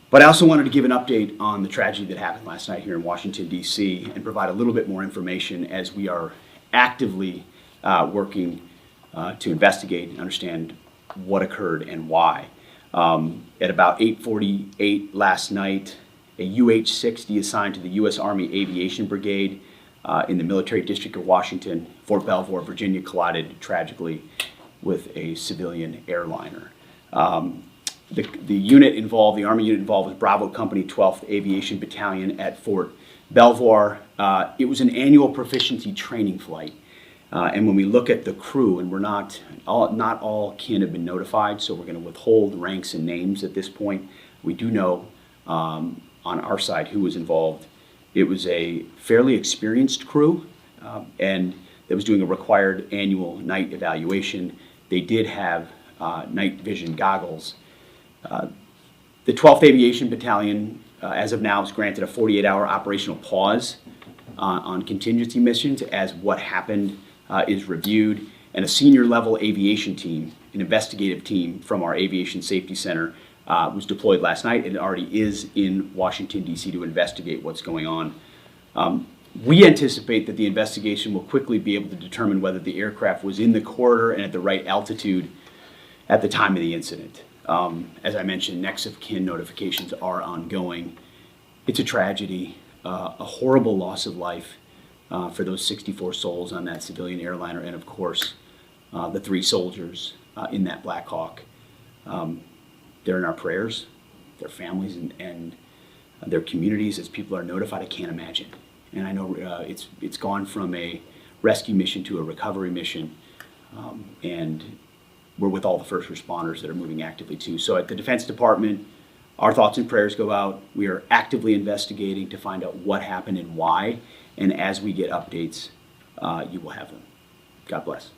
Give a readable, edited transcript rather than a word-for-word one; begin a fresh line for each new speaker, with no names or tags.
But I also wanted to give an update on the tragedy that happened last night here in Washington, D.C., and provide a little bit more information as we are actively working to investigate and understand what occurred and why. At about 8:48 last night, a UH-60 assigned to the U.S. Army Aviation Brigade in the Military District of Washington, Fort Belvoir, Virginia, collided tragically with a civilian airliner. The unit involved, the Army unit involved, was Bravo Company 12th Aviation Battalion at Fort Belvoir. It was an annual proficiency training flight. And when we look at the crew, and not all kin have been notified, so we're going to withhold ranks and names at this point. We do know on our side who was involved. It was a fairly experienced crew, and that was doing a required annual night evaluation. They did have night vision goggles. The 12th Aviation Battalion, as of now, is granted a 48-hour operational pause on contingency missions as what happened is reviewed, and a senior level aviation team, an investigative team from our Aviation Safety Center, was deployed last night and already is in Washington, D.C. to investigate what's going on. We anticipate that the investigation will quickly be able to determine whether the aircraft was in the corridor and at the right altitude at the time of the incident. As I mentioned, next of kin notifications are ongoing. It's a tragedy, a horrible loss of life for those 64 souls on that civilian airliner, and of course, the 3 soldiers in that Black Hawk. They're in our prayers, their families and their communities. As people are notified, I can't imagine. And I know it's gone from a rescue mission to a recovery mission, and we're with all the first responders that are moving actively too. So at the Defense Department, our thoughts and prayers go out. We are actively investigating to find out what happened and why. And as we get updates, you will have them. God bless.